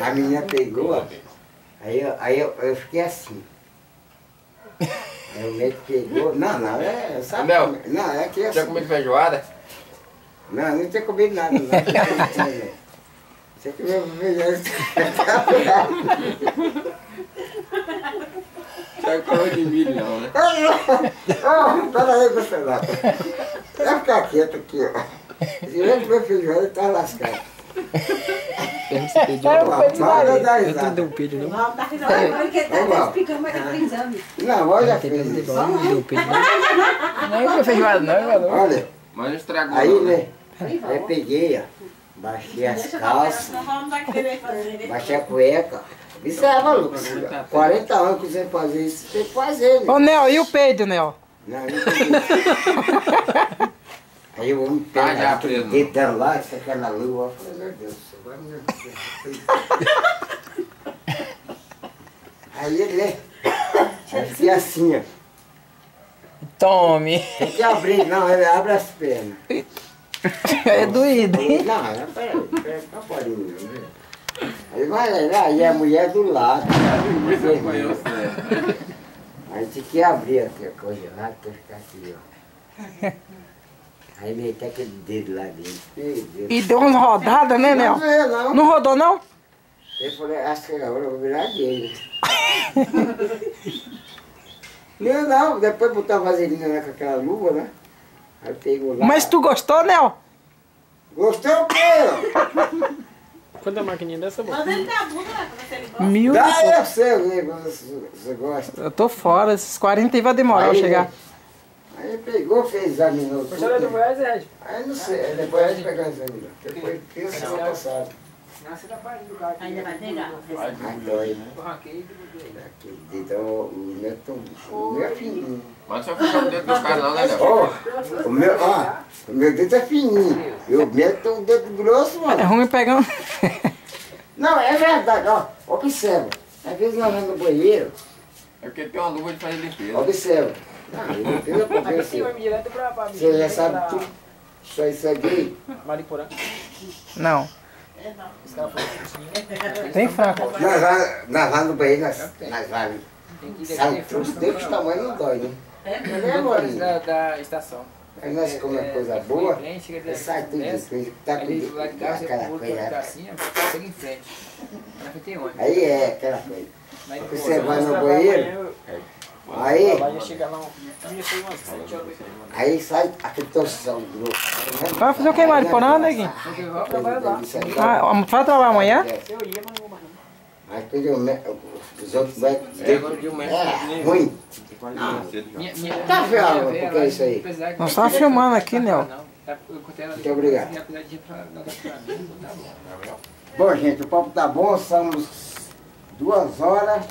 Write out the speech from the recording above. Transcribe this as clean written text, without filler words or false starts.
A menina pegou, aí eu fiquei assim. Aí o médico pegou, não, sabe? Não, é que assim. Tinha comido feijoada? Não tinha comido nada, não. Você comeu feijoada. Tinha coroa de milho não, né? Peraí, Gustavo. Vai ficar quieto aqui, ó. Se eu comer feijoada, ele tá lascado. Você pediu? Eu não deu um pedido, não? Não, tá risado. Porque tá explicando, mas tem exame. Não, olha já fez isso. Não deu um pedido, não. Não é feijoada, não. Olha, Mas não estragou aí, não, né? Aí peguei, ó. Baixei as calças, baixei a cueca. Isso é maluco. 40 anos que você fazer isso, tem que fazer, né? Ô, Nel, e o peido, Nel? Não peguei. Aí o homem pega deitando lá, isso aqui é na lua. Eu falei, meu Deus, agora meu Deus. Aí ele, né? Aí fiquei assim, ó. Tome. Tem que abrir, não, ele abre as pernas. É doído, hein? Não, peraí, tá podendo, né? Aí vai lá, e a mulher do lado. Aí tinha que abrir aqui a coisa lá, pra ficar aqui, ó. Aí meteu aquele dedo lá dentro. E deu umas rodadas, né, Nel? Não. Não rodou, não? Eu falei, acho que agora eu vou virar gay. Não, depois botar vaselina lá com aquela luva, né? Aí pegou lá. Mas tu gostou, Nel? Gostou o quê? Quanta maquininha dessa, boa? Mas ele tá bunda, né? Você ele gosta. Mil. Dá, eu sei, você gosta. Eu tô fora, esses 40 aí vai demorar Aí, a chegar. Aí pegou, fez, examinou tudo. Gostou do Goiás, Ed? Aí não sei, depois a gente pegou examinou. Depois pensa semana passada. Nasce da parte do carro. Ainda vai pegar. Ai, dói. Eu ranquei e botei. Aquele dedo, o meu é tão... O meu é fininho. Mas não fica o dedo dos caras não, né, Léo? Ó, o meu dedo é fininho. E o meu tem um dedo grosso, É mano. ruim pegando. Não, é verdade, ó. Observa. Às vezes nós vamos no banheiro, É porque tem uma luva de fazer limpeza. observa. Não, limpeza porque Aqui assim, vai me direto pra você já sabe tudo. Isso aqui. Mariporã. Não. Os caras foram Tem fraco. Nós vamos no banheiro, nós vamos. Tem que ir Sabe, daqui. trouxe desse tamanho não dói, né? Mas é, Morinho. Da estação. Aí nós comemos coisa boa, Chega aí dentro, sai tudo desce, tá com aí lá de casa, aquela eu vou coisa. pra assim, chega em frente. Na frente tem ônibus. Aí é aquela coisa. Aí Você vai no banheiro, aí, Vai chegar lá, ia ser umas 7 horas. aí sai aquele torção grosso. Vai fazer o que, Mariporã, neguinho? Eu vou trabalhar lá. Vai trabalhar amanhã? Eu ia, mas não vou mais não. Aí quando os outros médicos Agora de um mês. é ruim. Tá vendo porque é isso aí? Nós estamos filmando aqui, Nel. Muito obrigado. Bom, gente, o papo tá bom, são 2 horas